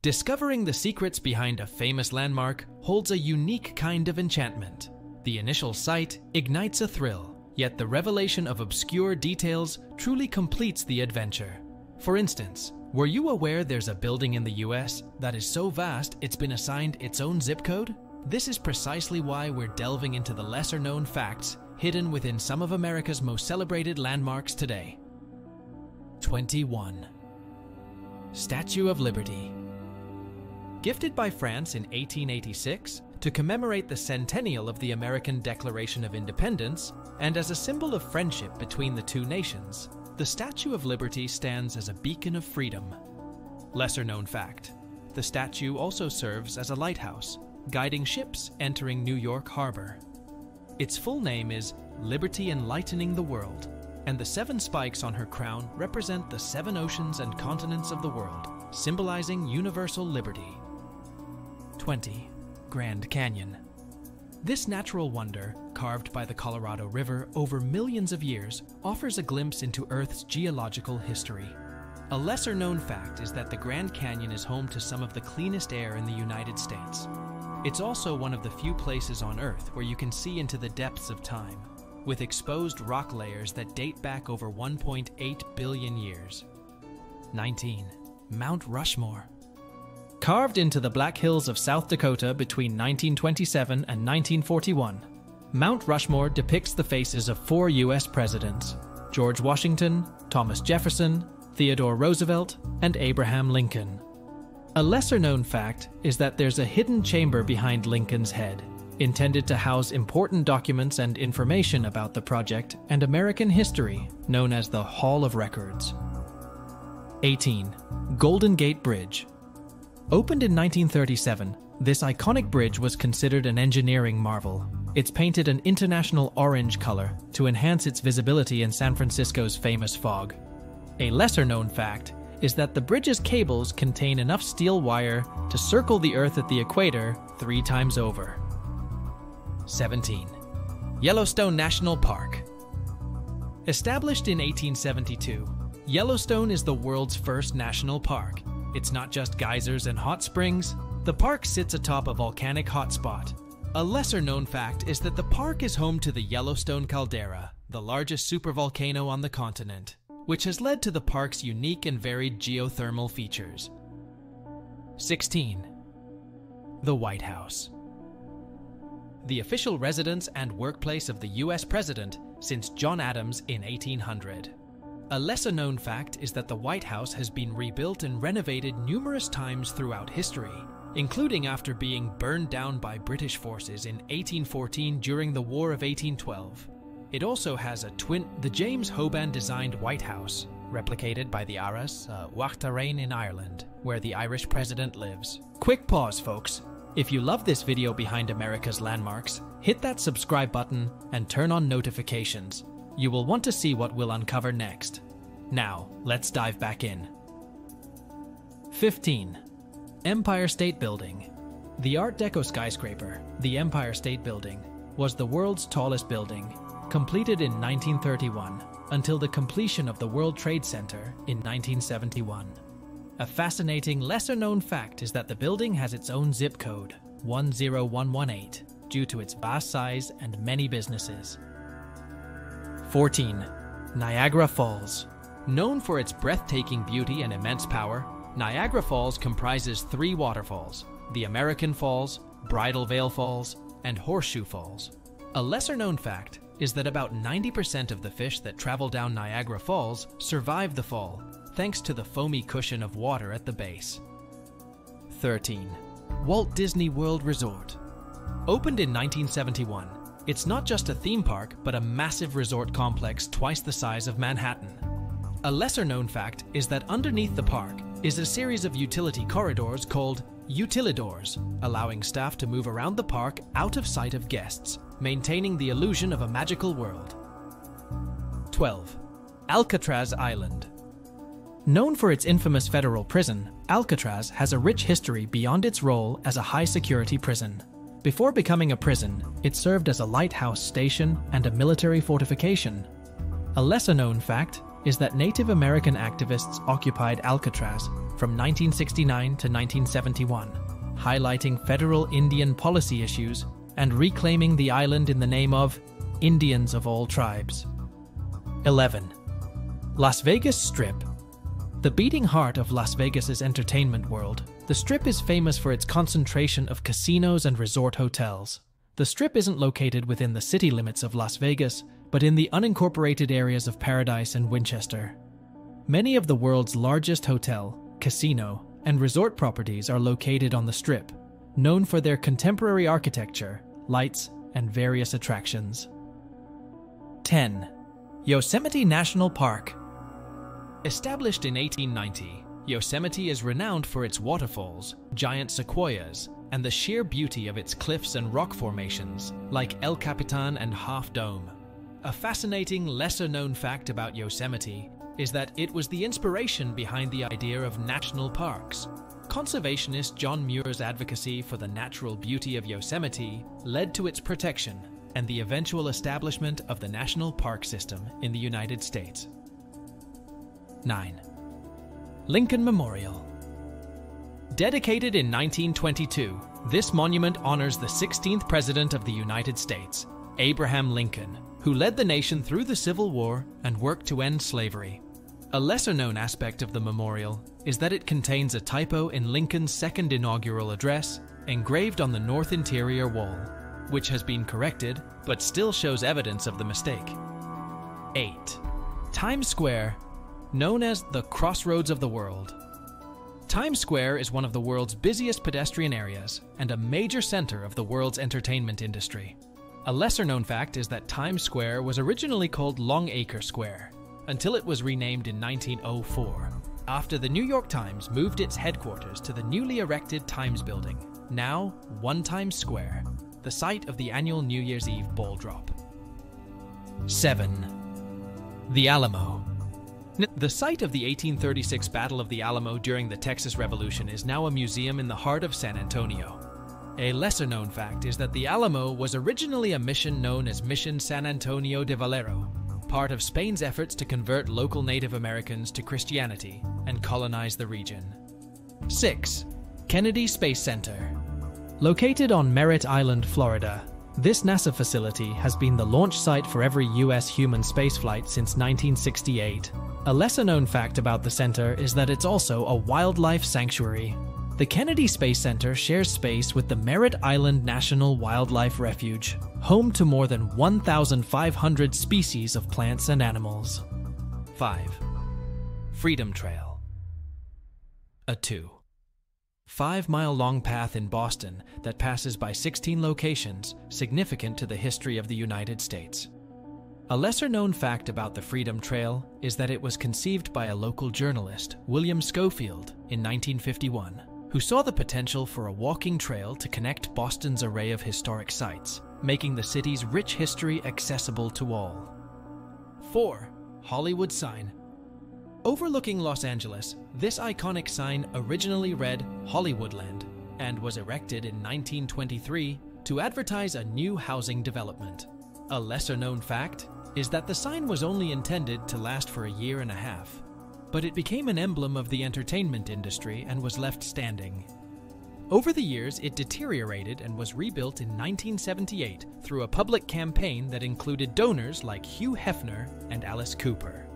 Discovering the secrets behind a famous landmark holds a unique kind of enchantment. The initial sight ignites a thrill, yet the revelation of obscure details truly completes the adventure. For instance, were you aware there's a building in the US that is so vast it's been assigned its own zip code? This is precisely why we're delving into the lesser-known facts hidden within some of America's most celebrated landmarks today. 21. Statue of Liberty. Gifted by France in 1886 to commemorate the centennial of the American Declaration of Independence and as a symbol of friendship between the two nations, the Statue of Liberty stands as a beacon of freedom. Lesser-known fact: the statue also serves as a lighthouse, guiding ships entering New York Harbor. Its full name is Liberty Enlightening the World, and the 7 spikes on her crown represent the 7 oceans and continents of the world, symbolizing universal liberty. 20. Grand Canyon. This natural wonder, carved by the Colorado River over millions of years, offers a glimpse into Earth's geological history. A lesser-known fact is that the Grand Canyon is home to some of the cleanest air in the United States. It's also one of the few places on Earth where you can see into the depths of time, with exposed rock layers that date back over 1.8 billion years. 19. Mount Rushmore. Carved into the Black Hills of South Dakota between 1927 and 1941, Mount Rushmore depicts the faces of 4 U.S. presidents: George Washington, Thomas Jefferson, Theodore Roosevelt, and Abraham Lincoln. A lesser-known fact is that there's a hidden chamber behind Lincoln's head, intended to house important documents and information about the project and American history, known as the Hall of Records. 18. Golden Gate Bridge. Opened in 1937, this iconic bridge was considered an engineering marvel. It's painted an international orange color to enhance its visibility in San Francisco's famous fog. A lesser-known fact is that the bridge's cables contain enough steel wire to circle the Earth at the equator 3 times over. 17. Yellowstone National Park. Established in 1872, Yellowstone is the world's first national park. It's not just geysers and hot springs. The park sits atop a volcanic hotspot. A lesser-known fact is that the park is home to the Yellowstone caldera, the largest supervolcano on the continent, which has led to the park's unique and varied geothermal features. 16. The White House. The official residence and workplace of the U.S. President since John Adams in 1800. A lesser-known fact is that the White House has been rebuilt and renovated numerous times throughout history, including after being burned down by British forces in 1814 during the War of 1812. It also has the James Hoban-designed White House, replicated by the Aras, Uachtaráin in Ireland, where the Irish president lives. Quick pause, folks. If you love this video behind America's landmarks, hit that subscribe button and turn on notifications. You will want to see what we'll uncover next. Now, let's dive back in. 15. Empire State Building. The Art Deco skyscraper, the Empire State Building, was the world's tallest building, completed in 1931 until the completion of the World Trade Center in 1971. A fascinating lesser-known fact is that the building has its own zip code, 10118, due to its vast size and many businesses. 14. Niagara Falls. Known for its breathtaking beauty and immense power, Niagara Falls comprises 3 waterfalls: the American Falls, Bridal Veil Falls, and Horseshoe Falls. A lesser-known fact is that about 90% of the fish that travel down Niagara Falls survive the fall, thanks to the foamy cushion of water at the base. 13. Walt Disney World Resort. Opened in 1971, it's not just a theme park, but a massive resort complex twice the size of Manhattan. A lesser-known fact is that underneath the park is a series of utility corridors called utilidors, allowing staff to move around the park out of sight of guests, maintaining the illusion of a magical world. 12. Alcatraz Island. Known for its infamous federal prison, Alcatraz has a rich history beyond its role as a high-security prison. Before becoming a prison, it served as a lighthouse station and a military fortification. A lesser-known fact is that Native American activists occupied Alcatraz from 1969 to 1971, highlighting federal Indian policy issues and reclaiming the island in the name of Indians of all tribes. 11. Las Vegas Strip. The beating heart of Las Vegas's entertainment world, the Strip is famous for its concentration of casinos and resort hotels. The Strip isn't located within the city limits of Las Vegas, but in the unincorporated areas of Paradise and Winchester. Many of the world's largest hotel, casino, and resort properties are located on the Strip, known for their contemporary architecture, lights, and various attractions. 10. Yosemite National Park. Established in 1890, Yosemite is renowned for its waterfalls, giant sequoias, and the sheer beauty of its cliffs and rock formations, like El Capitan and Half Dome. A fascinating, lesser-known fact about Yosemite is that it was the inspiration behind the idea of national parks. Conservationist John Muir's advocacy for the natural beauty of Yosemite led to its protection and the eventual establishment of the national park system in the United States. 9. Lincoln Memorial. Dedicated in 1922, this monument honors the 16th President of the United States, Abraham Lincoln, who led the nation through the Civil War and worked to end slavery. A lesser-known aspect of the memorial is that it contains a typo in Lincoln's second inaugural address engraved on the north interior wall, which has been corrected but still shows evidence of the mistake. 8. Times Square, known as the Crossroads of the World. Times Square is one of the world's busiest pedestrian areas and a major center of the world's entertainment industry. A lesser-known fact is that Times Square was originally called Longacre Square, until it was renamed in 1904, after the New York Times moved its headquarters to the newly erected Times Building, now 1 Times Square, the site of the annual New Year's Eve ball drop. 7. The Alamo. The site of the 1836 Battle of the Alamo during the Texas Revolution is now a museum in the heart of San Antonio. A lesser-known fact is that the Alamo was originally a mission known as Mission San Antonio de Valero, part of Spain's efforts to convert local Native Americans to Christianity and colonize the region. 6. Kennedy Space Center. Located on Merritt Island, Florida, this NASA facility has been the launch site for every U.S. human spaceflight since 1968. A lesser-known fact about the center is that it's also a wildlife sanctuary. The Kennedy Space Center shares space with the Merritt Island National Wildlife Refuge, home to more than 1,500 species of plants and animals. 5. Freedom Trail. A 5-mile-long path in Boston that passes by 16 locations significant to the history of the United States. A lesser-known fact about the Freedom Trail is that it was conceived by a local journalist, William Schofield, in 1951, who saw the potential for a walking trail to connect Boston's array of historic sites, making the city's rich history accessible to all. 4. Hollywood Sign. Overlooking Los Angeles, this iconic sign originally read Hollywoodland and was erected in 1923 to advertise a new housing development. A lesser-known fact is that the sign was only intended to last for a year and a half, but it became an emblem of the entertainment industry and was left standing. Over the years, it deteriorated and was rebuilt in 1978 through a public campaign that included donors like Hugh Hefner and Alice Cooper.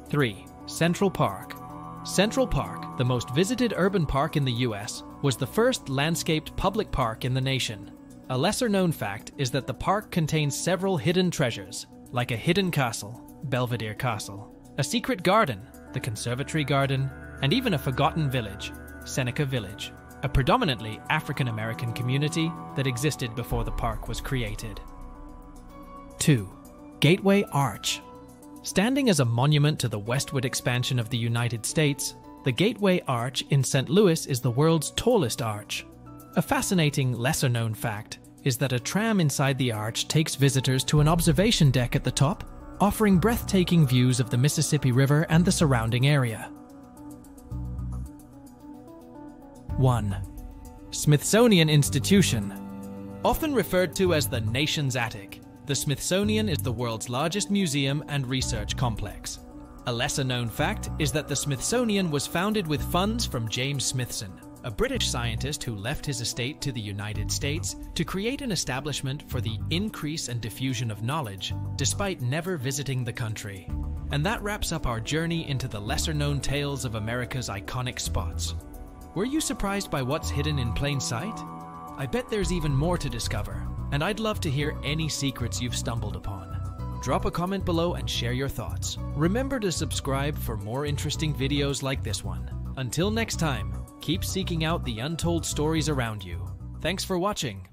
3. Central Park. Central Park, the most visited urban park in the U.S., was the first landscaped public park in the nation. A lesser-known fact is that the park contains several hidden treasures, like a hidden castle, Belvedere Castle, a secret garden, the Conservatory Garden, and even a forgotten village, Seneca Village, a predominantly African-American community that existed before the park was created. 2. Gateway Arch. Standing as a monument to the westward expansion of the United States, the Gateway Arch in St. Louis is the world's tallest arch. A fascinating, lesser-known fact is that a tram inside the arch takes visitors to an observation deck at the top, offering breathtaking views of the Mississippi River and the surrounding area. 1. Smithsonian Institution. Often referred to as the nation's attic, the Smithsonian is the world's largest museum and research complex. A lesser-known fact is that the Smithsonian was founded with funds from James Smithson, a British scientist who left his estate to the United States to create an establishment for the increase and diffusion of knowledge, despite never visiting the country. And that wraps up our journey into the lesser-known tales of America's iconic spots. Were you surprised by what's hidden in plain sight? I bet there's even more to discover, and I'd love to hear any secrets you've stumbled upon. Drop a comment below and share your thoughts. Remember to subscribe for more interesting videos like this one. Until next time, keep seeking out the untold stories around you. Thanks for watching.